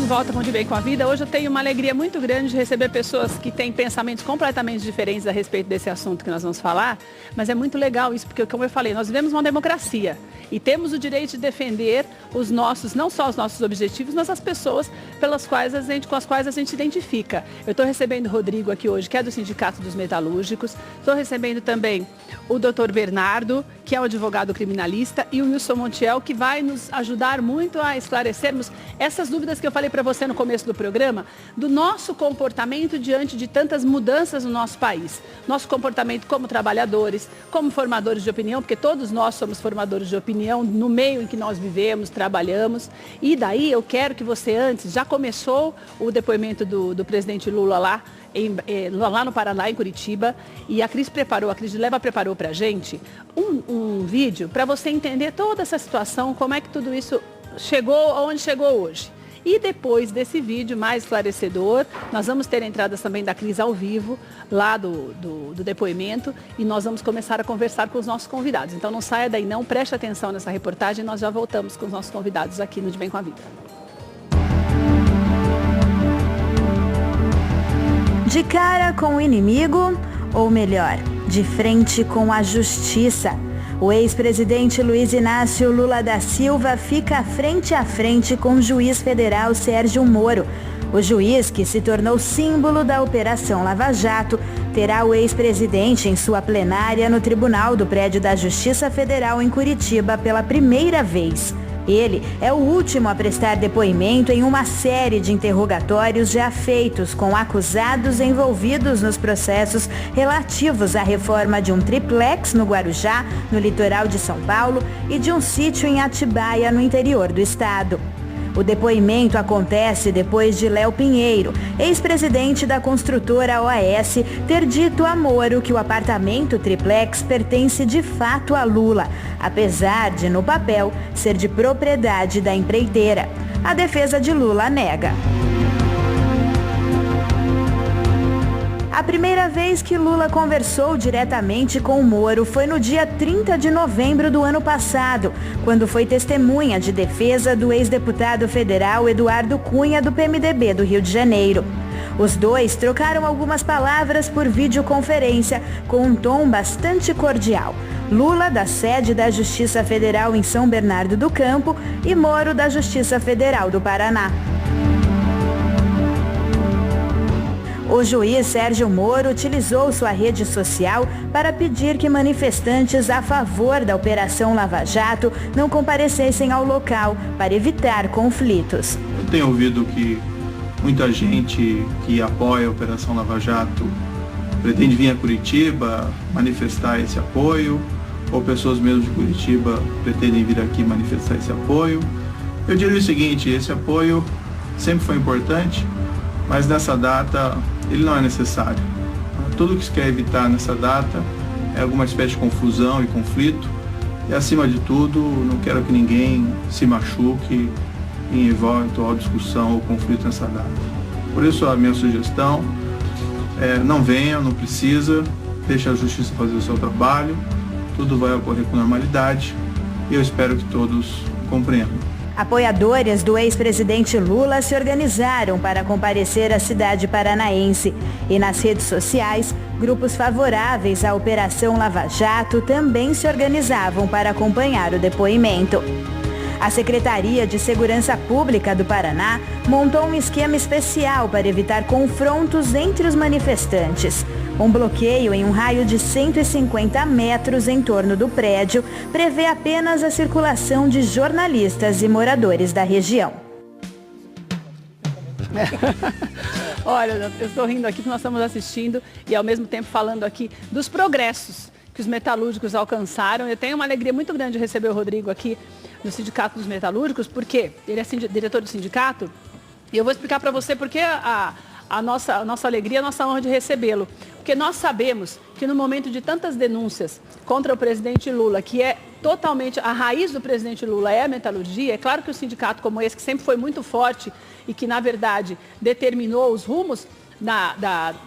de volta com o De Bem com a Vida. Hoje eu tenho uma alegria muito grande de receber pessoas que têm pensamentos completamente diferentes a respeito desse assunto que nós vamos falar, mas é muito legal isso, porque, como eu falei, nós vivemos uma democracia e temos o direito de defender os nossos, não só os nossos objetivos, mas as pessoas com as quais a gente identifica. Eu estou recebendo o Rodrigo aqui hoje, que é do Sindicato dos Metalúrgicos, estou recebendo também o Dr. Bernardo, que é um advogado criminalista, e o Wilson Montiel, que vai nos ajudar muito a esclarecermos essas dúvidas que eu falei para você no começo do programa, do nosso comportamento diante de tantas mudanças no nosso país. Nosso comportamento como trabalhadores, como formadores de opinião, porque todos nós somos formadores de opinião no meio em que nós vivemos, trabalhamos. E daí eu quero que você antes, já começou o depoimento do presidente Lula lá no Paraná, em Curitiba, e a Cris de Leva preparou para a gente um vídeo para você entender toda essa situação, como é que tudo isso chegou aonde chegou hoje. E depois desse vídeo mais esclarecedor, nós vamos ter entradas também da Cris ao vivo, lá do depoimento, e nós vamos começar a conversar com os nossos convidados. Então não saia daí não, preste atenção nessa reportagem, nós já voltamos com os nossos convidados aqui no De Bem com a Vida. De cara com o inimigo, ou melhor, de frente com a justiça. O ex-presidente Luiz Inácio Lula da Silva fica frente a frente com o juiz federal Sérgio Moro. O juiz, que se tornou símbolo da Operação Lava Jato, terá o ex-presidente em sua plenária no tribunal do prédio da Justiça Federal em Curitiba pela primeira vez. Ele é o último a prestar depoimento em uma série de interrogatórios já feitos com acusados envolvidos nos processos relativos à reforma de um triplex no Guarujá, no litoral de São Paulo, e de um sítio em Atibaia, no interior do estado. O depoimento acontece depois de Léo Pinheiro, ex-presidente da construtora OAS, ter dito a Moro que o apartamento triplex pertence de fato a Lula, apesar de, no papel, ser de propriedade da empreiteira. A defesa de Lula nega. A primeira vez que Lula conversou diretamente com o Moro foi no dia 30 de novembro do ano passado, quando foi testemunha de defesa do ex-deputado federal Eduardo Cunha, do PMDB do Rio de Janeiro. Os dois trocaram algumas palavras por videoconferência, com um tom bastante cordial. Lula, da sede da Justiça Federal em São Bernardo do Campo, e Moro, da Justiça Federal do Paraná. O juiz Sérgio Moro utilizou sua rede social para pedir que manifestantes a favor da Operação Lava Jato não comparecessem ao local para evitar conflitos. Eu tenho ouvido que muita gente que apoia a Operação Lava Jato pretende vir a Curitiba manifestar esse apoio, ou pessoas mesmo de Curitiba pretendem vir aqui manifestar esse apoio. Eu diria o seguinte: esse apoio sempre foi importante, mas nessa data ele não é necessário. Tudo que se quer evitar nessa data é alguma espécie de confusão e conflito, e acima de tudo não quero que ninguém se machuque em eventual discussão ou conflito nessa data. Por isso a minha sugestão é: não venham, não precisa, deixe a justiça fazer o seu trabalho, tudo vai ocorrer com normalidade, e eu espero que todos compreendam. Apoiadores do ex-presidente Lula se organizaram para comparecer à cidade paranaense. E nas redes sociais, grupos favoráveis à Operação Lava Jato também se organizavam para acompanhar o depoimento. A Secretaria de Segurança Pública do Paraná montou um esquema especial para evitar confrontos entre os manifestantes. Um bloqueio em um raio de 150 metros em torno do prédio prevê apenas a circulação de jornalistas e moradores da região. Olha, eu estou rindo aqui porque nós estamos assistindo e ao mesmo tempo falando aqui dos progressos que os metalúrgicos alcançaram. Eu tenho uma alegria muito grande de receber o Rodrigo aqui no Sindicato dos Metalúrgicos, porque ele é diretor do sindicato, e eu vou explicar para você porque a nossa alegria, a nossa honra de recebê-lo. Porque nós sabemos que no momento de tantas denúncias contra o presidente Lula, que é totalmente, a raiz do presidente Lula é a metalurgia, é claro que um sindicato como esse, que sempre foi muito forte e que, na verdade, determinou os rumos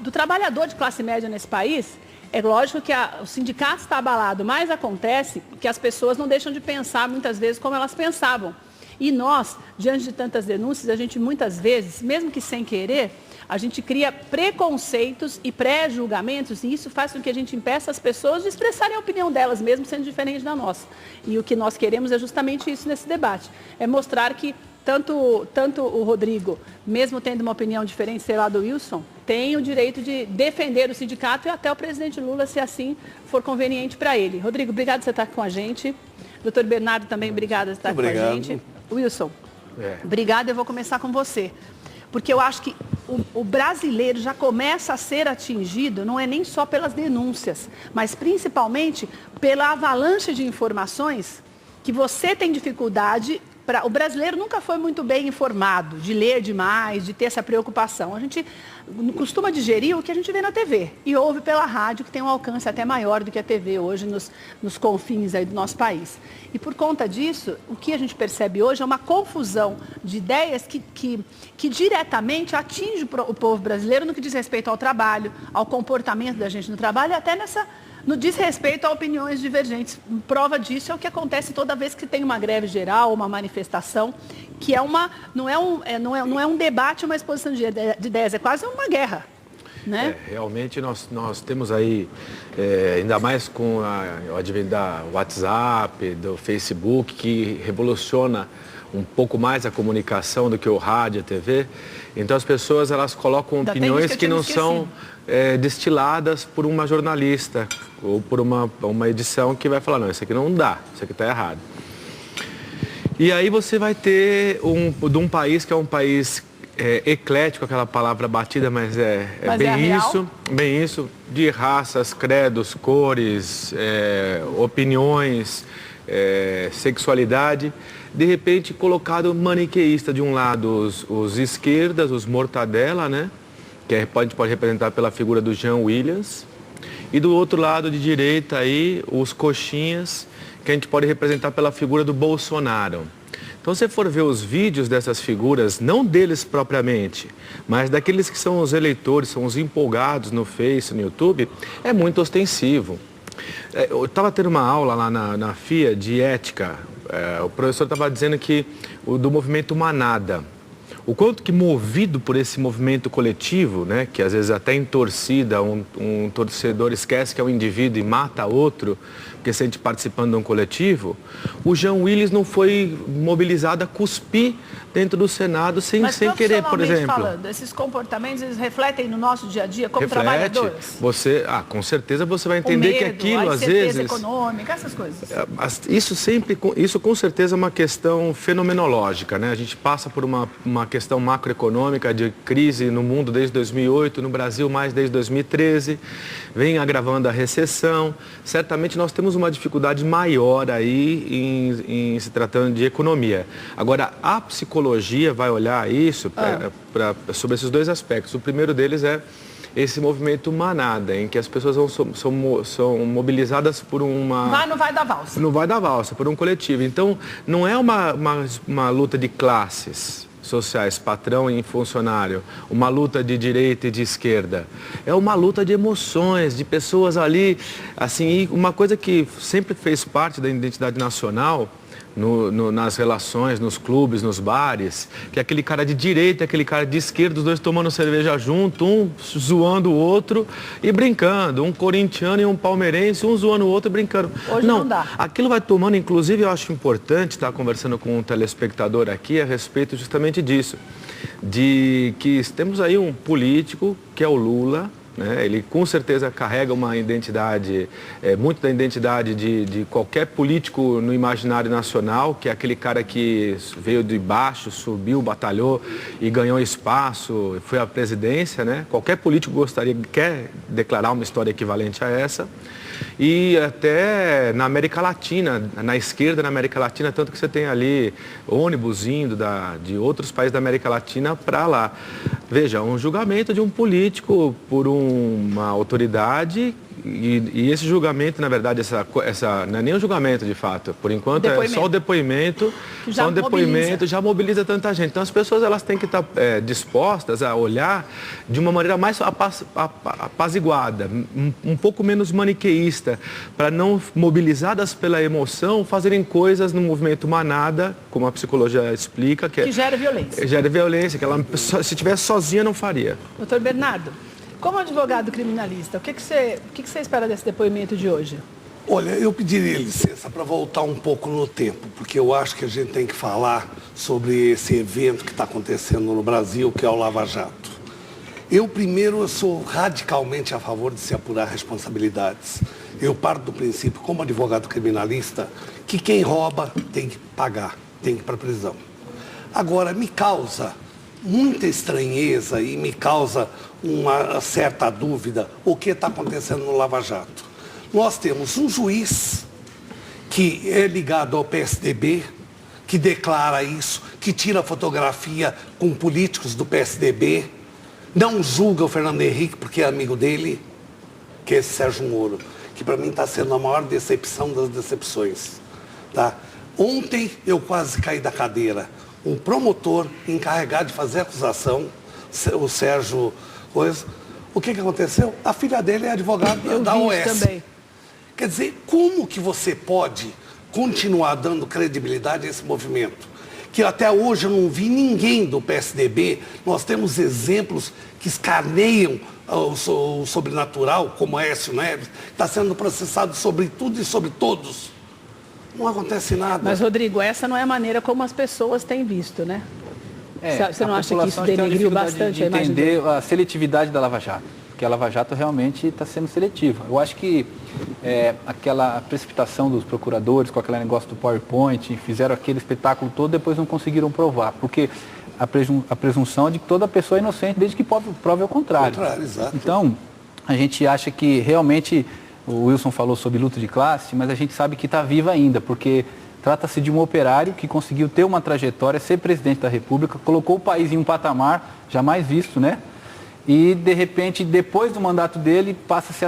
do trabalhador de classe média nesse país, é lógico que o sindicato está abalado, mas acontece que as pessoas não deixam de pensar muitas vezes como elas pensavam. E nós, diante de tantas denúncias, a gente muitas vezes, mesmo que sem querer, a gente cria preconceitos e pré-julgamentos, e isso faz com que a gente impeça as pessoas de expressarem a opinião delas, mesmo sendo diferente da nossa. E o que nós queremos é justamente isso nesse debate, é mostrar que tanto o Rodrigo, mesmo tendo uma opinião diferente, sei lá, do Wilson, tem o direito de defender o sindicato e até o presidente Lula, se assim for conveniente para ele. Rodrigo, obrigado por você estar com a gente. Doutor Bernardo também, obrigado por estar com a gente. Wilson, obrigado, eu vou começar com você. Porque eu acho que o brasileiro já começa a ser atingido, não é nem só pelas denúncias, mas principalmente pela avalanche de informações que você tem dificuldade. O brasileiro nunca foi muito bem informado, de ler demais, de ter essa preocupação. A gente costuma digerir o que a gente vê na TV e ouve pela rádio, que tem um alcance até maior do que a TV hoje nos confins aí do nosso país. E por conta disso, o que a gente percebe hoje é uma confusão de ideias que diretamente atinge o povo brasileiro no que diz respeito ao trabalho, ao comportamento da gente no trabalho e até no diz respeito a opiniões divergentes. Prova disso é o que acontece toda vez que tem uma greve geral, uma manifestação, que não é um debate, uma exposição de ideias, é quase uma guerra. Né? Realmente nós temos aí, ainda mais com o advento da WhatsApp, do Facebook, que revoluciona um pouco mais a comunicação do que o rádio, a TV. Então as pessoas elas colocam opiniões que não são destiladas por uma jornalista ou por uma edição que vai falar, não, isso aqui não dá, isso aqui está errado. E aí você vai ter de um país que é um país eclético, aquela palavra batida, mas bem isso, de raças, credos, cores, opiniões, sexualidade, de repente colocado maniqueísta, de um lado os esquerdas, os mortadela, né? Que a gente pode representar pela figura do Jean Willis, e do outro lado de direita aí os coxinhas, que a gente pode representar pela figura do Bolsonaro. Então, se você for ver os vídeos dessas figuras, não deles propriamente, mas daqueles que são os eleitores, são os empolgados no Face, no YouTube, é muito ostensivo. Eu estava tendo uma aula lá na FIA de ética, o professor estava dizendo que do movimento Manada, o quanto que movido por esse movimento coletivo, né, que às vezes até em torcida, um torcedor esquece que é um indivíduo e mata outro, porque sente participando de um coletivo, o Jean Willis não foi mobilizado a cuspir dentro do Senado sem querer, por exemplo. Falando, esses comportamentos, eles refletem no nosso dia a dia como trabalhadores? Você, com certeza você vai entender que aquilo, às vezes... econômica, essas coisas. Isso com certeza é uma questão fenomenológica, né? A gente passa por uma questão macroeconômica de crise no mundo desde 2008, no Brasil mais desde 2013, vem agravando a recessão. Certamente nós temos uma dificuldade maior aí em se tratando de economia. Agora, a psicologia vai olhar isso sobre esses dois aspectos. O primeiro deles é esse movimento manada, em que as pessoas são mobilizadas por uma... Não vai dar valsa. Não vai dar valsa, por um coletivo. Então, não é uma luta de classes sociais, patrão e funcionário, uma luta de direita e de esquerda. É uma luta de emoções, de pessoas ali, assim, uma coisa que sempre fez parte da identidade nacional, nas relações, nos clubes, nos bares, que aquele cara de direita e aquele cara de esquerda, os dois tomando cerveja junto, um zoando o outro e brincando, um corintiano e um palmeirense, um zoando o outro e brincando. Hoje não dá. Aquilo vai tomando, inclusive eu acho importante estar conversando com um telespectador aqui a respeito justamente disso, de que temos aí um político que é o Lula, né? Ele com certeza carrega uma identidade, muito da identidade de qualquer político no imaginário nacional, que é aquele cara que veio de baixo, subiu, batalhou e ganhou espaço, foi à presidência, né? Qualquer político quer declarar uma história equivalente a essa. E até na América Latina, na esquerda na América Latina, tanto que você tem ali ônibus indo de outros países da América Latina para lá. Veja, um julgamento de um político por uma autoridade E esse julgamento, na verdade, essa não é nem um julgamento de fato, por enquanto é só o depoimento, já mobiliza tanta gente. Então as pessoas elas têm que estar dispostas a olhar de uma maneira mais apaziguada, um pouco menos maniqueísta, para não, mobilizadas pela emoção, fazerem coisas no movimento manada, como a psicologia explica, que gera violência. Gera violência, que ela, se estivesse sozinha, não faria. Doutor Bernardo, como advogado criminalista, o que você espera desse depoimento de hoje? Olha, eu pediria licença para voltar um pouco no tempo, porque eu acho que a gente tem que falar sobre esse evento que está acontecendo no Brasil, que é o Lava Jato. Eu sou radicalmente a favor de se apurar responsabilidades. Eu parto do princípio, como advogado criminalista, que quem rouba tem que pagar, tem que ir para a prisão. Agora, me causa muita estranheza e me causa uma certa dúvida o que está acontecendo no Lava Jato. Nós temos um juiz que é ligado ao PSDB, que declara isso, que tira fotografia com políticos do PSDB, não julga o Fernando Henrique porque é amigo dele, que é esse Sérgio Moro, que para mim está sendo a maior decepção das decepções. Tá? Ontem eu quase caí da cadeira. Um promotor encarregado de fazer a acusação, o Sérgio Coisa, o que aconteceu? A filha dele é advogada da OS. Também. Quer dizer, como que você pode continuar dando credibilidade a esse movimento? Que até hoje eu não vi ninguém do PSDB, nós temos exemplos que escarneiam o sobrenatural, como Aécio Neves, está sendo processado sobre tudo e sobre todos. Não acontece nada. Mas, Rodrigo, essa não é a maneira como as pessoas têm visto, né? Você não acha que isso denegriu bastante a imagem dele? Entender a seletividade da Lava Jato, porque a Lava Jato realmente está sendo seletiva. Eu acho que aquela precipitação dos procuradores com aquele negócio do PowerPoint, fizeram aquele espetáculo todo, depois não conseguiram provar, porque a presunção é de que toda pessoa é inocente, desde que prove ao contrário. Exato. Então, a gente acha que realmente... O Wilson falou sobre luta de classe, mas a gente sabe que está viva ainda, porque trata-se de um operário que conseguiu ter uma trajetória, ser presidente da República, colocou o país em um patamar jamais visto, né? E, de repente, depois do mandato dele, passa-se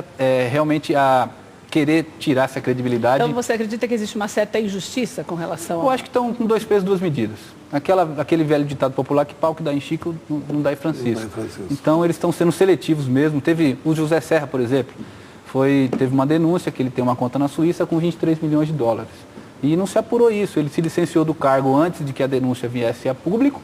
realmente a querer tirar essa credibilidade. Então, você acredita que existe uma certa injustiça com relação a... Eu acho que estão com 2 pesos, 2 medidas. Aquele velho ditado popular que pau que dá em Chico não dá em Francisco. Então, eles estão sendo seletivos mesmo. Teve o José Serra, por exemplo. Teve uma denúncia que ele tem uma conta na Suíça com 23 milhões de dólares. E não se apurou isso. Ele se licenciou do cargo antes de que a denúncia viesse a público.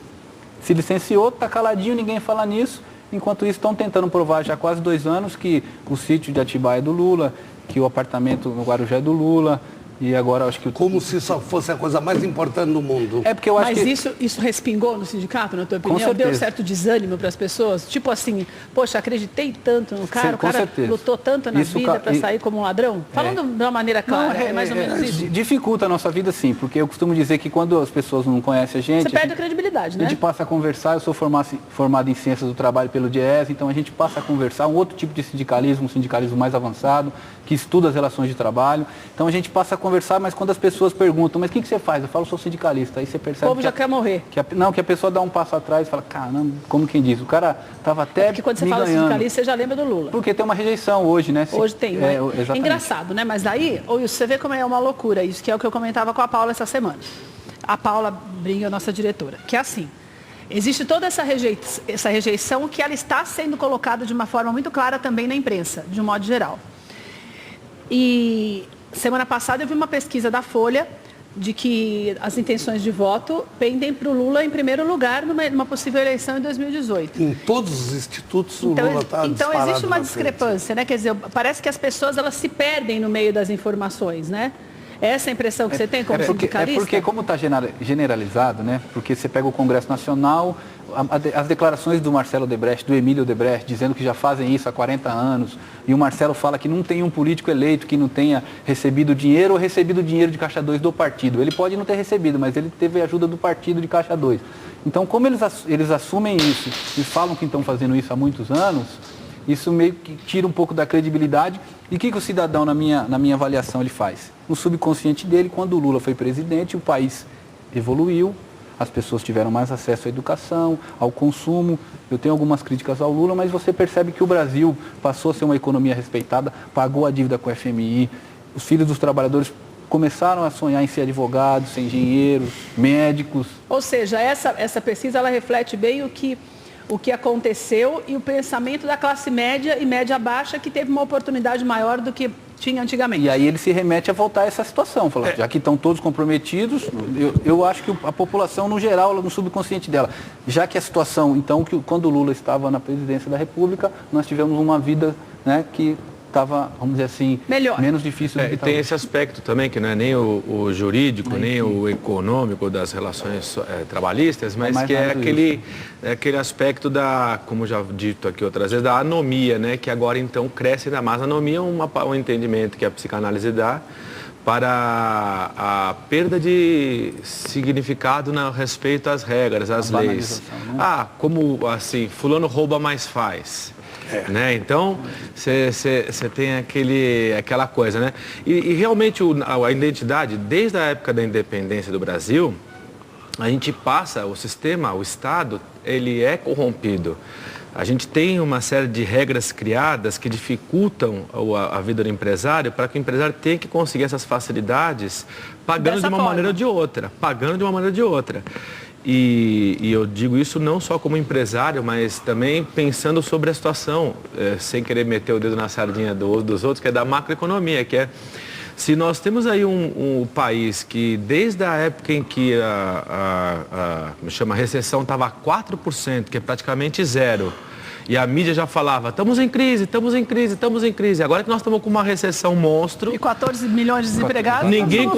Se licenciou, está caladinho, ninguém fala nisso. Enquanto isso, estão tentando provar já há quase 2 anos que o sítio de Atibaia é do Lula, que o apartamento no Guarujá é do Lula. E agora acho que... Como se isso fosse a coisa mais importante do mundo. É porque eu acho Mas isso respingou no sindicato, na tua opinião? Deu certo desânimo para as pessoas? Tipo assim, poxa, acreditei tanto no cara, o cara lutou tanto na vida para sair como um ladrão? Falando de uma maneira clara, é mais ou menos isso? Dificulta a nossa vida, sim, porque eu costumo dizer que quando as pessoas não conhecem a gente... Você perde a credibilidade, né? A gente passa a conversar, eu sou formado em Ciências do Trabalho pelo DIEESE, então a gente passa a conversar, um outro tipo de sindicalismo, um sindicalismo mais avançado, que estuda as relações de trabalho. Então a gente passa a conversar, mas quando as pessoas perguntam, mas o que você faz? Eu falo, sou sindicalista. Aí você percebe o povo já quer morrer. Que a pessoa dá um passo atrás e fala, caramba, como quem diz, o cara estava até porque quando você fala sindicalista, você já lembra do Lula. Porque tem uma rejeição hoje, né? Hoje tem, né? É engraçado, né? Mas daí, você vê como é uma loucura isso, que é o que eu comentava com a Paula essa semana. A Paula Brinha, nossa diretora, que é assim, existe toda essa rejeição que ela está sendo colocada de uma forma muito clara também na imprensa, de um modo geral. E semana passada eu vi uma pesquisa da Folha de que as intenções de voto pendem para o Lula em primeiro lugar numa possível eleição em 2018. Em todos os institutos o Lula está disparado. Então existe uma discrepância, né? Quer dizer, parece que as pessoas elas se perdem no meio das informações, né? Essa é a impressão que você tem como sindicalista? Porque como está generalizado, né? Porque você pega o Congresso Nacional, as declarações do Marcelo Odebrecht, do Emílio Odebrecht, dizendo que já fazem isso há 40 anos, e o Marcelo fala que não tem um político eleito que não tenha recebido dinheiro ou recebido dinheiro de Caixa 2 do partido. Ele pode não ter recebido, mas ele teve ajuda do partido de Caixa 2. Então, como eles assumem isso e falam que estão fazendo isso há muitos anos, isso meio que tira um pouco da credibilidade. E o que o cidadão, na minha avaliação, ele faz? No subconsciente dele, quando o Lula foi presidente, o país evoluiu, as pessoas tiveram mais acesso à educação, ao consumo. Eu tenho algumas críticas ao Lula, mas você percebe que o Brasil passou a ser uma economia respeitada, pagou a dívida com o FMI, os filhos dos trabalhadores começaram a sonhar em ser advogados, ser engenheiros, médicos. Ou seja, essa pesquisa ela reflete bem o que aconteceu e o pensamento da classe média e média baixa que teve uma oportunidade maior do que tinha antigamente. E aí ele se remete a voltar a essa situação, falando, já que estão todos comprometidos, eu acho que a população no geral, no subconsciente dela, já que a situação, então, que quando o Lula estava na presidência da República, nós tivemos uma vida, né, que estava, vamos dizer assim, melhor, menos difícil do que tem esse aspecto também, que não é nem o jurídico, nem o econômico das relações trabalhistas, mas que é aquele aspecto da, como já dito aqui outras vezes, da anomia, né? Que agora então cresce ainda mais. A anomia é um entendimento que a psicanálise dá para a perda de significado no respeito às regras, às leis. Né? Como assim, fulano rouba mais faz. Né? Então, você tem aquela coisa, né? E realmente a identidade, desde a época da independência do Brasil, a gente passa, o sistema, o Estado, ele é corrompido. A gente tem uma série de regras criadas que dificultam a vida do empresário para que o empresário tenha que conseguir essas facilidades pagando de uma maneira ou de outra. E eu digo isso não só como empresário, mas também pensando sobre a situação, sem querer meter o dedo na sardinha dos outros, que é da macroeconomia, que é, se nós temos aí um país que desde a época em que a recessão estava a 4%, que é praticamente zero, e a mídia já falava, estamos em crise. Agora que nós estamos com uma recessão monstro. E 14 milhões de desempregados. Ninguém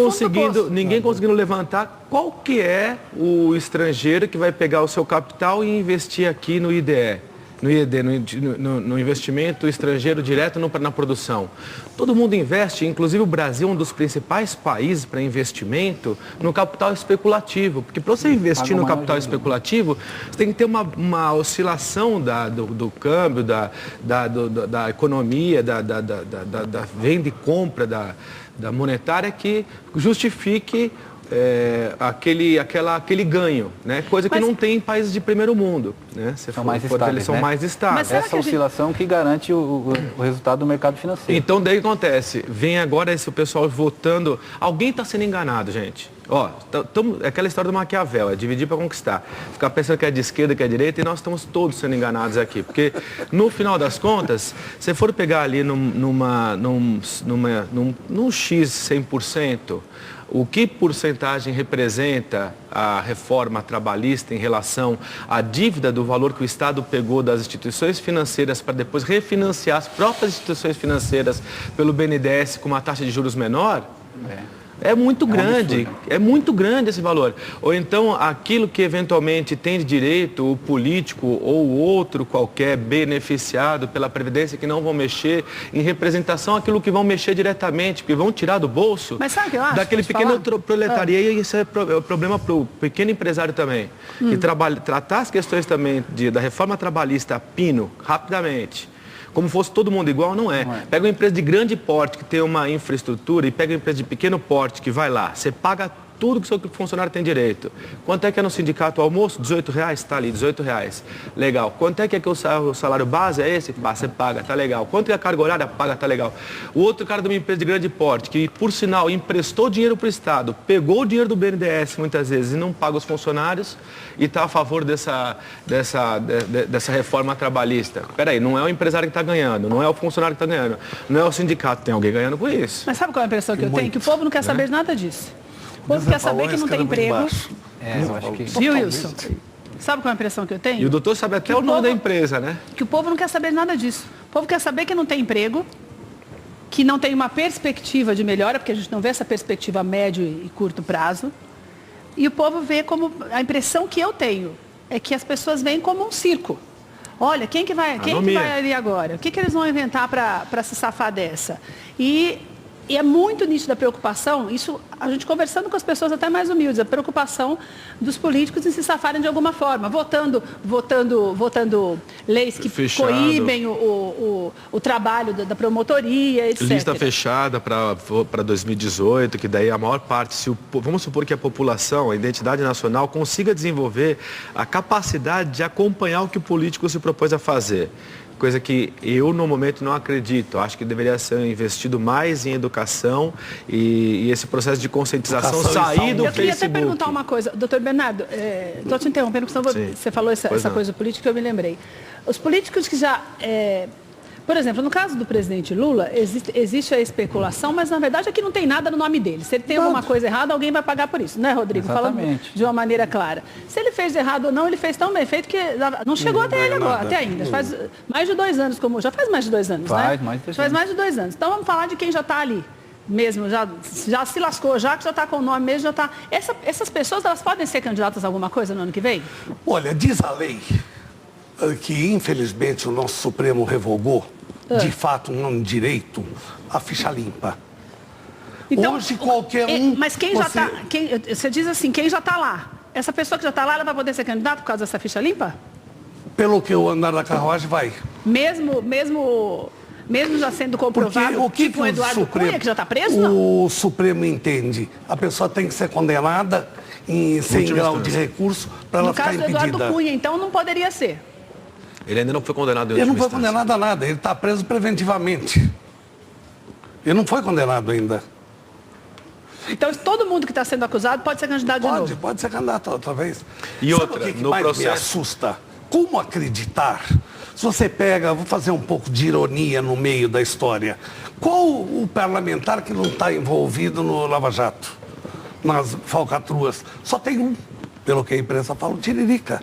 conseguindo levantar qual que é o estrangeiro que vai pegar o seu capital e investir aqui no IDE. No investimento estrangeiro direto na produção. Todo mundo investe, inclusive o Brasil é um dos principais países para investimento no capital especulativo. Porque para você investir no capital especulativo, você tem que ter uma oscilação do câmbio, da economia, da venda e compra da monetária que justifique aquele ganho, né? Coisa que não tem em países de primeiro mundo, né? Eles são mais estáveis. Essa oscilação que garante o resultado do mercado financeiro. Então daí acontece, vem agora esse pessoal votando, alguém está sendo enganado, gente. É aquela história do Maquiavel, é dividir para conquistar. Ficar pensando que é de esquerda, que é de direita, e nós estamos todos sendo enganados aqui. Porque, no final das contas, se for pegar ali num X 100%, o que porcentagem representa a reforma trabalhista em relação à dívida do valor que o Estado pegou das instituições financeiras para depois refinanciar as próprias instituições financeiras pelo BNDES com uma taxa de juros menor? É muito grande, é muito grande esse valor. Ou então, aquilo que eventualmente tem de direito o político ou outro qualquer beneficiado pela Previdência que não vão mexer em representação aquilo que vão mexer diretamente, que vão tirar do bolso. Mas sabe o que eu acho? Daquele pequeno proletariado, e isso é problema para o pequeno empresário também. Que tratar as questões também da reforma trabalhista pino, rapidamente. Como fosse todo mundo igual, não é. Pega uma empresa de grande porte que tem uma infraestrutura e pega uma empresa de pequeno porte que vai lá. Você paga tudo que o seu funcionário tem direito. Quanto é que é no sindicato o almoço? R$18, está ali, R$18. Legal. Quanto é que o salário base é esse? Você paga, tá legal. Quanto é a carga horária? Paga, tá legal. O outro cara de uma empresa de grande porte, que por sinal emprestou dinheiro para o Estado, pegou o dinheiro do BNDES muitas vezes e não paga os funcionários e está a favor dessa reforma trabalhista. Peraí, não é o empresário que está ganhando, não é o funcionário que está ganhando, não é o sindicato, tem alguém ganhando com isso. Mas sabe qual é a impressão que eu tenho? Que o povo não quer saber de nada disso. O povo quer saber que não tem emprego. Eu acho que... Viu, Wilson? Sabe qual é a impressão que eu tenho? E o doutor sabe até o nome da empresa, né? Que o povo não quer saber nada disso. O povo quer saber que não tem emprego, que não tem uma perspectiva de melhora, porque a gente não vê essa perspectiva a médio e curto prazo. E o povo vê como... A impressão que eu tenho é que as pessoas veem como um circo. Olha, quem que vai ali agora? O que eles vão inventar para se safar dessa? E E é muito nítida a preocupação, isso a gente conversando com as pessoas até mais humildes, a preocupação dos políticos em se safarem de alguma forma, votando leis que coíbem o trabalho da promotoria, etc. Lista fechada para 2018, que daí a maior parte, vamos supor que a população, a identidade nacional, consiga desenvolver a capacidade de acompanhar o que o político se propôs a fazer. Coisa que eu, no momento, não acredito. Acho que deveria ser investido mais em educação e esse processo de conscientização sair do Facebook. Eu queria até perguntar uma coisa. Doutor Bernardo, estou te interrompendo, porque senão você falou essa coisa política que eu me lembrei. Os políticos que já... Por exemplo, no caso do presidente Lula, existe a especulação, mas na verdade aqui não tem nada no nome dele. Se ele tem alguma coisa errada, alguém vai pagar por isso, né, Rodrigo? Exatamente. Falando de uma maneira clara. Se ele fez errado ou não, ele fez tão bem feito que não chegou até ele agora, até ainda. Faz mais de 2 anos, já faz mais de 2 anos, né? Faz mais de 2 anos. Então vamos falar de quem já está ali mesmo, já se lascou, já que já está com o nome mesmo, já está... Essas pessoas, elas podem ser candidatas a alguma coisa no ano que vem? Olha, diz a lei que infelizmente o nosso Supremo revogou, de fato, um direito, a ficha limpa. Então, hoje qualquer um... Mas quem já está... Você diz assim, quem já está lá, essa pessoa que já está lá, ela vai poder ser candidata por causa dessa ficha limpa? Pelo que eu andar na carruagem, vai. Mesmo já sendo comprovado, o que tipo o Eduardo Cunha, que já está preso, não? O Supremo entende. A pessoa tem que ser condenada em 100 graus de recurso para ela ficar impedida. No caso do Eduardo Cunha, então, não poderia ser. Ele ainda não foi condenado em última instância. Ele não foi condenado a nada, ele está preso preventivamente. Ele não foi condenado ainda. Então, todo mundo que está sendo acusado pode ser candidato de novo? Pode ser candidato outra vez. E sabe outra, o que no mais processo... me assusta? Como acreditar? Se você pega, vou fazer um pouco de ironia no meio da história. Qual o parlamentar que não está envolvido no Lava Jato? Nas falcatruas? Só tem um, pelo que a imprensa fala, o Tiririca.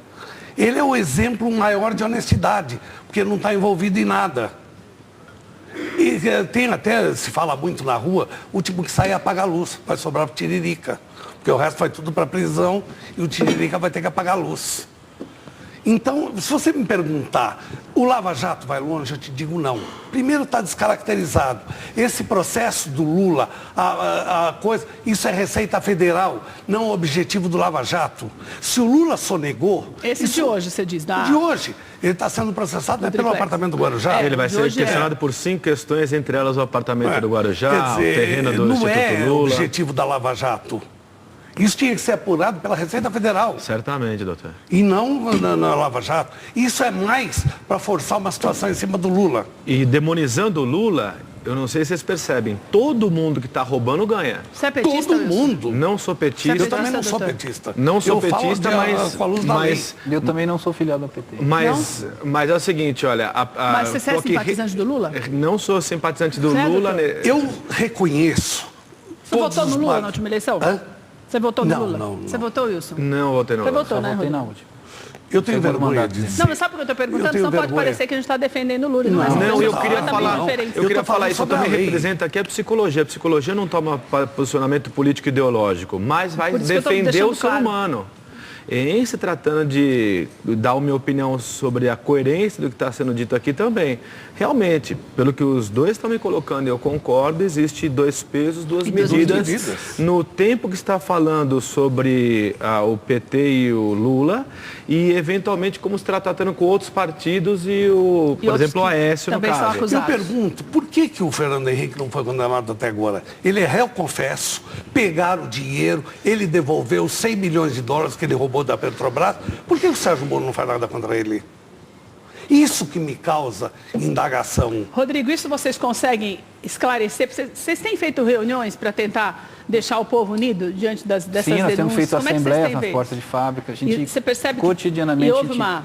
Ele é o exemplo maior de honestidade, porque não está envolvido em nada. E tem até, se fala muito na rua, o tipo que sai apaga a luz, vai sobrar para o Tiririca. Porque o resto vai tudo para a prisão e o Tiririca vai ter que apagar a luz. Então, se você me perguntar, o Lava Jato vai longe, eu te digo não. Primeiro está descaracterizado. Esse processo do Lula, a coisa, isso é Receita Federal, não o objetivo do Lava Jato. Se o Lula sonegou... Esse de hoje, você diz? De hoje. Ele está sendo processado pelo apartamento do Guarujá. Ele vai ser questionado por 5 questões, entre elas o apartamento do Guarujá, o terreno do Instituto Lula. Não é o objetivo da Lava Jato. Isso tinha que ser apurado pela Receita Federal. Certamente, doutor. E não na Lava Jato. Isso é mais para forçar uma situação em cima do Lula. E demonizando o Lula, eu não sei se vocês percebem, todo mundo que está roubando ganha. Você é petista? Todo mundo. Não sou petista. Eu também não sou petista. Não sou petista, mas eu também não sou filiado ao PT. Mas é o seguinte, olha... Mas você é simpatizante do Lula? Não sou simpatizante do Lula. Eu reconheço... Você votou no Lula na última eleição? Você votou no Lula? Não. Você votou, Wilson? Não votei no Lula. Você votou, né, votei na última. Eu tenho vergonha de dizer. Não, mas sabe por que eu estou perguntando? Não pode parecer que a gente está defendendo o Lula. Não, eu queria falar isso. Eu também represento aqui a psicologia. A psicologia não toma posicionamento político ideológico, mas vai defender o ser humano. Em se tratando de dar a minha opinião sobre a coerência do que está sendo dito aqui também. Realmente, pelo que os dois estão me colocando, eu concordo, existe 2 pesos, 2 medidas. No tempo que está falando sobre o PT e o Lula, e eventualmente como se está tratando com outros partidos e por exemplo, o Aécio, no caso. Eu pergunto, por que o Fernando Henrique não foi condenado até agora? Ele é réu confesso, pegaram o dinheiro, ele devolveu 100 milhões de dólares que ele roubou da Petrobras. Por que o Sérgio Moro não faz nada contra ele? Isso que me causa indagação. Rodrigo, isso vocês conseguem esclarecer? Vocês têm feito reuniões para tentar deixar o povo unido diante dessas denúncias? Sim, nós temos feito assembleias nas feito? portas de fábrica. A gente, você percebe cotidianamente, que houve uma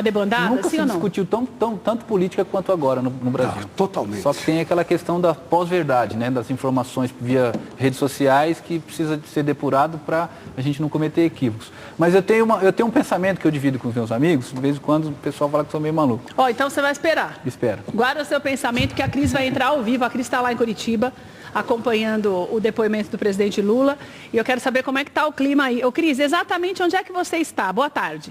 debandada, nunca assim se ou não? discutiu tanto política quanto agora no Brasil. Totalmente. Só que tem aquela questão da pós-verdade, né? Das informações via redes sociais que precisa de ser depurado para a gente não cometer equívocos. Mas eu tenho um pensamento que eu divido com os meus amigos, de vez em quando o pessoal fala que eu sou meio maluco. Então você vai esperar. Espero. Guarda o seu pensamento que a Cris vai entrar ao vivo, a Cris está lá em Curitiba, acompanhando o depoimento do presidente Lula, e eu quero saber como é que está o clima aí. Cris, exatamente onde é que você está? Boa tarde.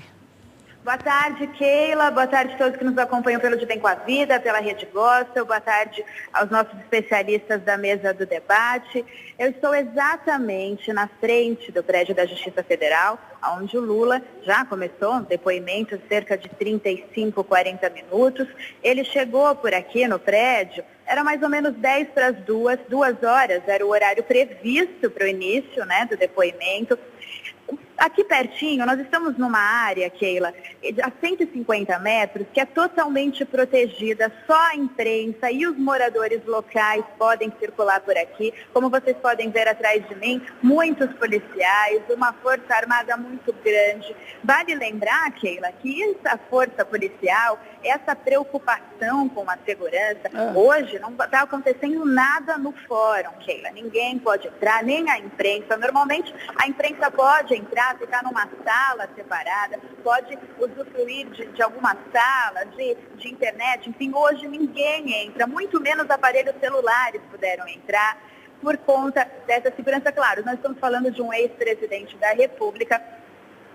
Boa tarde, Keila. Boa tarde a todos que nos acompanham pelo De Bem com a Vida, pela Rede Gospel. Boa tarde aos nossos especialistas da mesa do debate. Eu estou exatamente na frente do prédio da Justiça Federal, onde o Lula já começou um depoimento de cerca de 35, 40 minutos. Ele chegou por aqui no prédio, era mais ou menos 10 para as 2 horas, era o horário previsto para o início, né, do depoimento. Aqui pertinho, nós estamos numa área, Keila, a 150 metros, que é totalmente protegida, só a imprensa e os moradores locais podem circular por aqui. Como vocês podem ver atrás de mim, muitos policiais, uma força armada muito grande. Vale lembrar, Keila, que essa força policial, essa preocupação com a segurança, hoje não está acontecendo nada no fórum, Keila. Ninguém pode entrar, nem a imprensa. Normalmente, a imprensa pode entrar, ficar numa sala separada, pode usufruir de alguma sala, de internet, enfim, hoje ninguém entra, muito menos aparelhos celulares puderam entrar por conta dessa segurança. Claro, nós estamos falando de um ex-presidente da República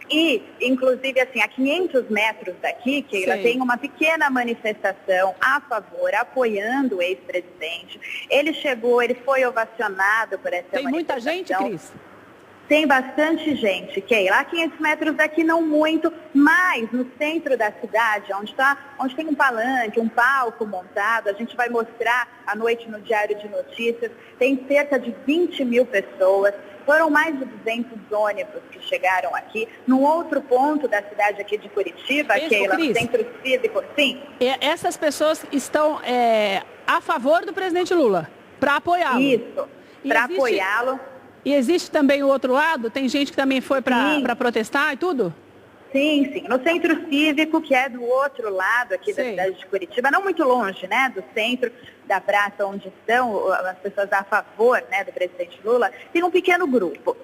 e, inclusive, assim, a 500 metros daqui, Keila, tem uma pequena manifestação a favor, apoiando o ex-presidente. Ele chegou, ele foi ovacionado por essa manifestação. Tem muita gente, Cris? Tem bastante gente, Keila. A 500 metros daqui não muito, mas no centro da cidade, onde tem um palanque, um palco montado, a gente vai mostrar à noite no Diário de Notícias, tem cerca de 20 mil pessoas. Foram mais de 200 ônibus que chegaram aqui. Num outro ponto da cidade aqui de Curitiba, Keila, no centro cívico, sim. Essas pessoas estão a favor do presidente Lula, para apoiá-lo. Isso, para apoiá-lo. E existe também o outro lado? Tem gente que também foi para protestar e tudo? Sim, sim. No centro cívico, que é do outro lado aqui da cidade de Curitiba, não muito longe, né, do centro da praça onde estão as pessoas a favor, né, do presidente Lula, tem um pequeno grupo.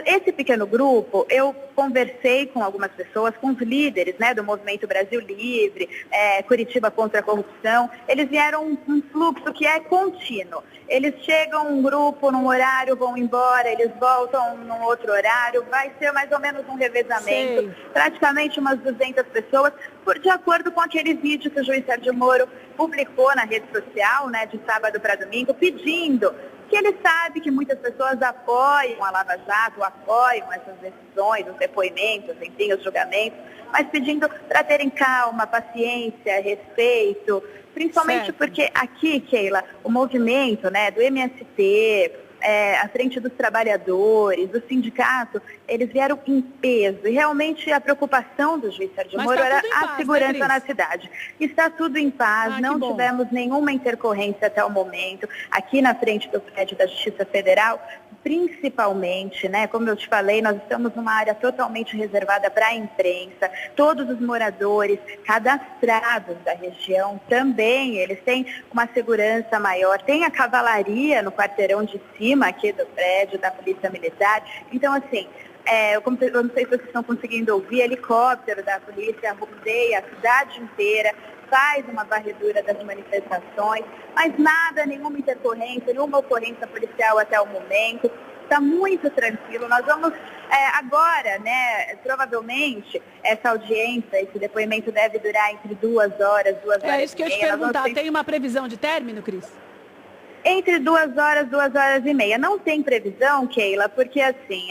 Esse pequeno grupo, eu conversei com algumas pessoas, com os líderes, né, do Movimento Brasil Livre, Curitiba contra a Corrupção. Eles vieram um fluxo que é contínuo. Eles chegam um grupo num horário, vão embora, eles voltam num outro horário, vai ser mais ou menos um revezamento, praticamente umas 200 pessoas, de acordo com aquele vídeo que o juiz Sérgio Moro publicou na rede social, né, de sábado para domingo, pedindo que ele sabe que muitas pessoas apoiam a Lava Jato, apoiam essas decisões, os depoimentos, enfim, os julgamentos, mas pedindo para terem calma, paciência, respeito, principalmente porque aqui, Keila, o movimento, né, do MST, a Frente dos Trabalhadores, do sindicato, eles vieram em peso. E realmente a preocupação do juiz Sérgio Moro era a segurança na cidade. Está tudo em paz, não tivemos nenhuma intercorrência até o momento. Aqui na frente do prédio da Justiça Federal, principalmente, né, como eu te falei, nós estamos numa área totalmente reservada para a imprensa. Todos os moradores cadastrados da região também, eles têm uma segurança maior. Tem a cavalaria no quarteirão de cima aqui do prédio da Polícia Militar. Então, assim, eu não sei se vocês estão conseguindo ouvir, helicóptero da polícia rodeia a cidade inteira, faz uma varredura das manifestações, mas nada, nenhuma intercorrência, nenhuma ocorrência policial até o momento. Está muito tranquilo. Nós vamos agora, né, provavelmente, essa audiência, esse depoimento deve durar entre 2 horas, 2 horas e meia. É isso que eu ia te perguntar. Tem uma previsão de término, Cris? Entre 2 horas, 2 horas e meia. Não tem previsão, Keila, porque assim,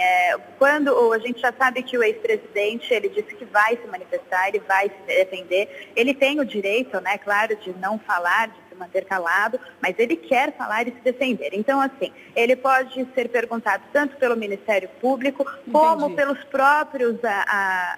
quando a gente já sabe que o ex-presidente, ele disse que vai se manifestar, ele vai se defender, ele tem o direito, né, claro, de não falar, de se manter calado, mas ele quer falar e se defender. Então, assim, ele pode ser perguntado tanto pelo Ministério Público, como pelos próprios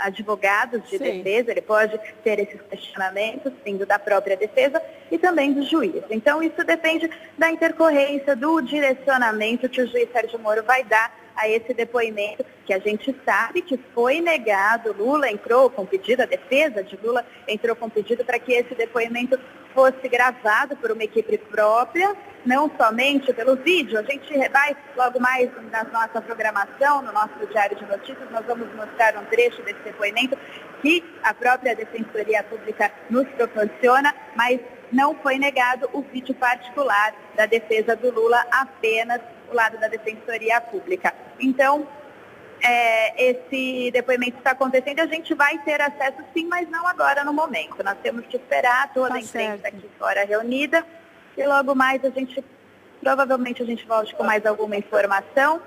advogados de defesa, ele pode ter esses questionamentos vindo da própria defesa e também do juiz. Então, isso depende da intercorrência, do direcionamento que o juiz Sérgio Moro vai dar a esse depoimento, que a gente sabe que foi negado. Lula entrou com pedido, a defesa de Lula entrou com pedido para que esse depoimento fosse gravado por uma equipe própria, não somente pelo vídeo. A gente vai logo mais na nossa programação, no nosso Diário de Notícias, nós vamos mostrar um trecho desse depoimento que a própria Defensoria Pública nos proporciona, mas não foi negado o vídeo particular da defesa do Lula, apenas o lado da Defensoria Pública. Então, esse depoimento está acontecendo, a gente vai ter acesso sim, mas não agora no momento. Nós temos que esperar toda a imprensa aqui fora reunida e logo mais provavelmente a gente volte com mais alguma informação.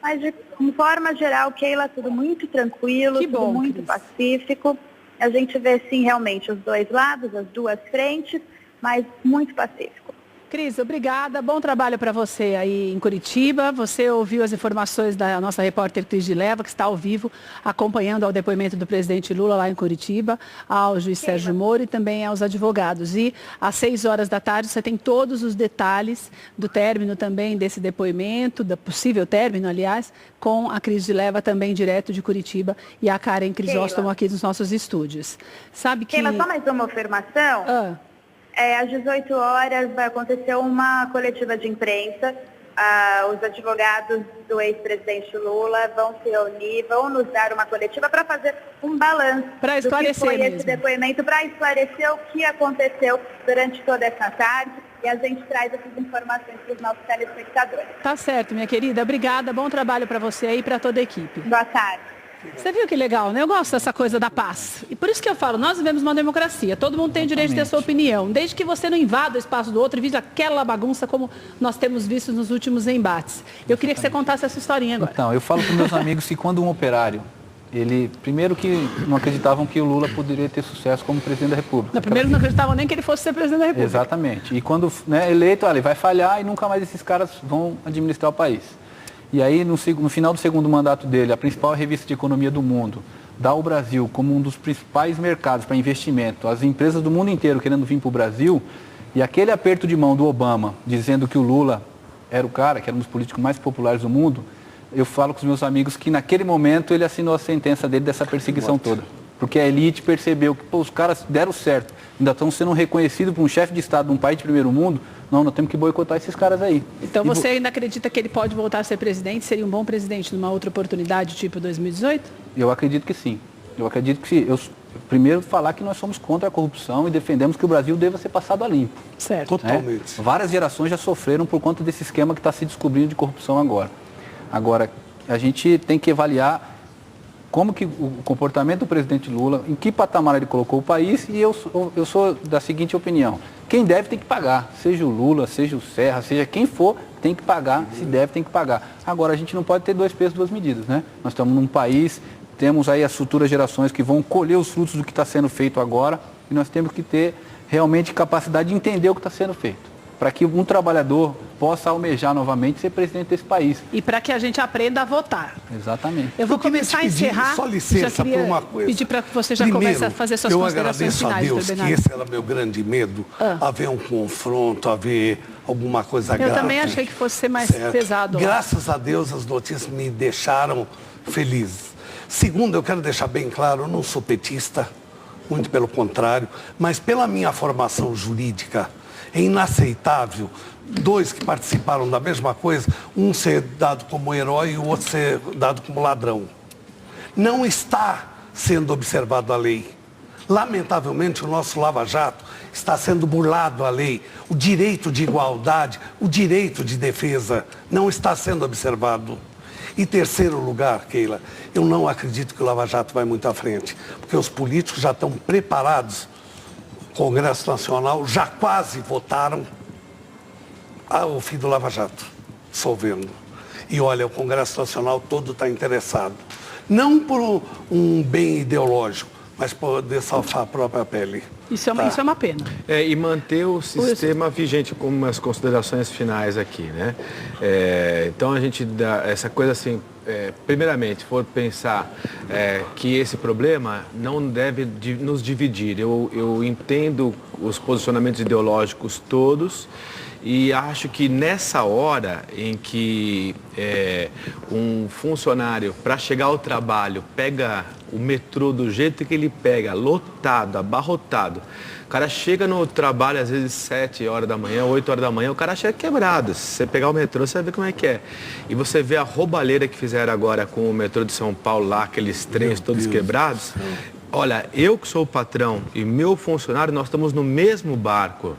Mas de forma geral, Keila, tudo muito tranquilo, tudo muito pacífico. A gente vê sim realmente os dois lados, as duas frentes, mas muito pacífico. Cris, obrigada. Bom trabalho para você aí em Curitiba. Você ouviu as informações da nossa repórter Cris de Leva, que está ao vivo, acompanhando ao depoimento do presidente Lula lá em Curitiba, ao juiz Sérgio Moro e também aos advogados. E às 6 da tarde você tem todos os detalhes do término também desse depoimento, do possível término, aliás, com a Cris de Leva também direto de Curitiba e a Karen Crisóstomo aqui nos nossos estúdios. Sabe que... Keila, só mais uma afirmação. Às 18 horas vai acontecer uma coletiva de imprensa. Os advogados do ex-presidente Lula vão se reunir, vão nos dar uma coletiva para fazer um balanço do que foi esse depoimento, para esclarecer o que aconteceu durante toda essa tarde. E a gente traz essas informações para os nossos telespectadores. Tá certo, minha querida. Obrigada. Bom trabalho para você e para toda a equipe. Boa tarde. Você viu que legal, né? Eu gosto dessa coisa da paz. E por isso que eu falo, nós vivemos uma democracia. Todo mundo tem o direito de ter sua opinião. Desde que você não invada o espaço do outro e vire aquela bagunça como nós temos visto nos últimos embates. Eu queria que você contasse essa historinha agora. Então, eu falo para os meus amigos que quando um operário, primeiro que não acreditavam que o Lula poderia ter sucesso como presidente da República. Não, primeiro não acreditavam nem que ele fosse ser presidente da República. Exatamente. E quando eleito, ele vai falhar e nunca mais esses caras vão administrar o país. E aí, no final do segundo mandato dele, a principal revista de economia do mundo dá o Brasil como um dos principais mercados para investimento, as empresas do mundo inteiro querendo vir para o Brasil, e aquele aperto de mão do Obama, dizendo que o Lula era o cara, que era um dos políticos mais populares do mundo, eu falo com os meus amigos que naquele momento ele assinou a sentença dele dessa perseguição toda. Porque a elite percebeu que os caras deram certo, ainda estão sendo reconhecidos por um chefe de Estado de um país de primeiro mundo. Não, nós temos que boicotar esses caras aí. Então você ainda acredita que ele pode voltar a ser presidente? Seria um bom presidente numa outra oportunidade, tipo 2018? Eu acredito que sim. Eu acredito que sim. Primeiro, falar que nós somos contra a corrupção e defendemos que o Brasil deva ser passado a limpo. Certo. Totalmente. Várias gerações já sofreram por conta desse esquema que está se descobrindo de corrupção agora. Agora, a gente tem que avaliar como que o comportamento do presidente Lula, em que patamar ele colocou o país, e eu sou da seguinte opinião: quem deve tem que pagar, seja o Lula, seja o Serra, seja quem for, tem que pagar, se deve tem que pagar. Agora, a gente não pode ter dois pesos, duas medidas, né? Nós estamos num país, temos aí as futuras gerações que vão colher os frutos do que está sendo feito agora, e nós temos que ter realmente capacidade de entender o que está sendo feito, para que um trabalhador possa almejar novamente ser presidente desse país. E para que a gente aprenda a votar. Exatamente. Eu vou começar a encerrar. Só licença por uma coisa. Pedir para que você já comece a fazer suas considerações finais. Eu agradeço a Deus, que esse era meu grande medo, haver um confronto, haver alguma coisa grave. Eu também achei que fosse ser mais pesado. Graças a Deus, as notícias me deixaram feliz. Segundo, eu quero deixar bem claro, eu não sou petista, muito pelo contrário, mas pela minha formação jurídica, é inaceitável dois que participaram da mesma coisa, um ser dado como herói e o outro ser dado como ladrão. Não está sendo observado a lei. Lamentavelmente, o nosso Lava Jato está sendo burlado a lei. O direito de igualdade, o direito de defesa não está sendo observado. E terceiro lugar, Keila, eu não acredito que o Lava Jato vai muito à frente, porque os políticos já estão preparados. O Congresso Nacional já quase votaram o fim do Lava Jato, dissolvendo. E olha, o Congresso Nacional todo está interessado. Não por um bem ideológico, mas por poder salvar a própria pele. Isso é uma pena. E manter o sistema vigente, como umas considerações finais aqui, né? Então a gente dá essa coisa assim, primeiramente, for pensar que esse problema não deve nos dividir. Eu entendo os posicionamentos ideológicos todos, e acho que nessa hora em que um funcionário, para chegar ao trabalho, pega o metrô do jeito que ele pega, lotado, abarrotado, o cara chega no trabalho às vezes 7 horas da manhã, 8 horas da manhã, o cara chega quebrado. Se você pegar o metrô, você vai ver como é que é. E você vê a roubalheira que fizeram agora com o metrô de São Paulo lá, aqueles trens todos quebrados. Olha, eu que sou o patrão e meu funcionário, nós estamos no mesmo barco.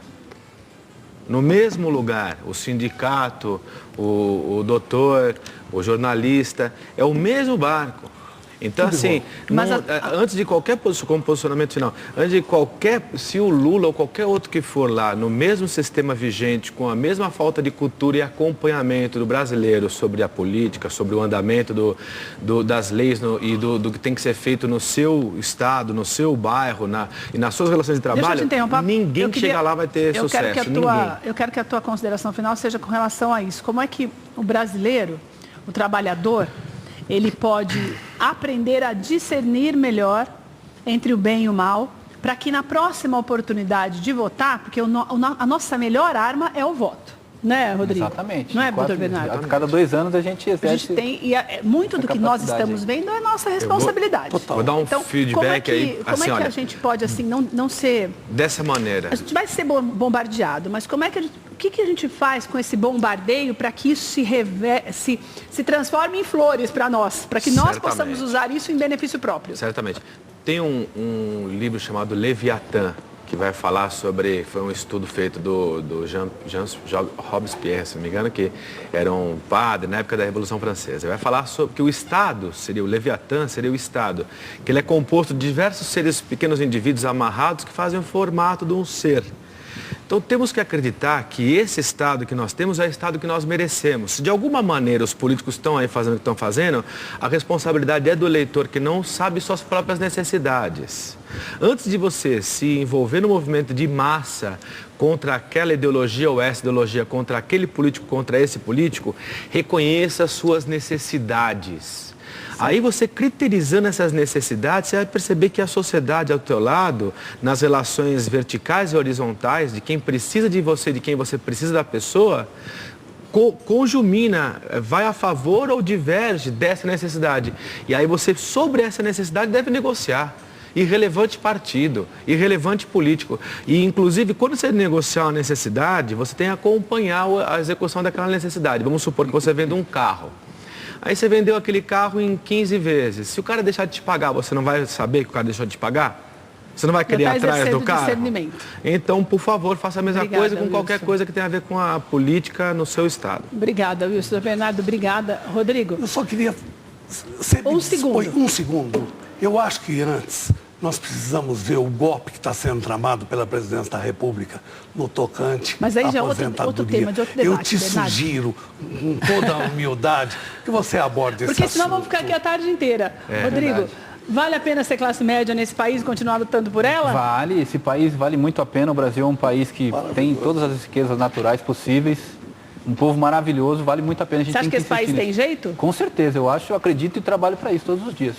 no mesmo lugar, o sindicato, o doutor, o jornalista, é o mesmo barco. Então, assim, antes de qualquer posicionamento final, se o Lula ou qualquer outro que for lá, no mesmo sistema vigente, com a mesma falta de cultura e acompanhamento do brasileiro sobre a política, sobre o andamento das leis e do que tem que ser feito no seu estado, no seu bairro e nas suas relações de trabalho, ninguém que chega lá vai ter sucesso. Eu quero que a tua consideração final seja com relação a isso. Como é que o brasileiro, o trabalhador, ele pode aprender a discernir melhor entre o bem e o mal, para que na próxima oportunidade de votar, porque a nossa melhor arma é o voto, né, Rodrigo? Exatamente. Não é, doutor Bernardo? A cada 2 anos a gente exerce. Muito do que nós estamos vendo é nossa responsabilidade. Vou dar um feedback aí. Como é que a gente pode, assim, não ser... Dessa maneira. A gente vai ser bombardeado, mas como é que o que a gente faz com esse bombardeio para que isso se transforme em flores para nós, para que nós possamos usar isso em benefício próprio? Certamente. Tem um livro chamado Leviatã, que vai falar sobre, foi um estudo feito do Jean Robespierre, se não me engano, que era um padre na época da Revolução Francesa. Ele vai falar sobre que o Estado, seria o Leviatã, seria o Estado, que ele é composto de diversos seres, pequenos indivíduos amarrados que fazem o formato de um ser. Então temos que acreditar que esse Estado que nós temos é o Estado que nós merecemos. Se de alguma maneira os políticos estão aí fazendo o que estão fazendo, a responsabilidade é do eleitor que não sabe suas próprias necessidades. Antes de você se envolver no movimento de massa contra aquela ideologia ou essa ideologia, contra aquele político, contra esse político, reconheça suas necessidades. Aí você criterizando essas necessidades, você vai perceber que a sociedade ao teu lado, nas relações verticais e horizontais, de quem precisa de você, de quem você precisa da pessoa, conjumina, vai a favor ou diverge dessa necessidade. E aí você, sobre essa necessidade, deve negociar. Irrelevante partido, irrelevante político. E, inclusive, quando você negociar uma necessidade, você tem que acompanhar a execução daquela necessidade. Vamos supor que você vende um carro. Aí você vendeu aquele carro em 15 vezes. Se o cara deixar de te pagar, você não vai saber que o cara deixou de te pagar? Você não vai querer ir atrás do carro? Então, por favor, faça a mesma coisa com qualquer coisa que tenha a ver com a política no seu estado. Obrigada, Wilson. Bernardo, obrigada. Rodrigo? Eu só queria... Um segundo. Eu acho que antes nós precisamos ver o golpe que está sendo tramado pela presidência da República no tocante à aposentadoria. Mas aí já é outro tema, de outro debate. Eu te sugiro, com toda a humildade, que você aborde esse assunto. Porque senão vamos ficar aqui a tarde inteira. Rodrigo, verdade. Vale a pena ser classe média nesse país e continuar lutando por ela? Vale, esse país vale muito a pena. O Brasil é um país que tem todas as riquezas naturais possíveis. Um povo maravilhoso, vale muito a pena. Você acha que esse país tem jeito? Com certeza, eu acredito e trabalho para isso todos os dias.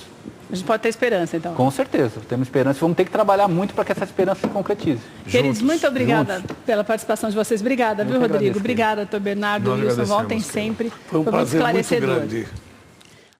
A gente pode ter esperança, então. Com certeza, temos esperança. Vamos ter que trabalhar muito para que essa esperança se concretize. Queridos, muito obrigada pela participação de vocês. Obrigada, viu, Rodrigo? Obrigada, doutor Bernardo. Wilson, voltem sempre. Foi um prazer muito grande.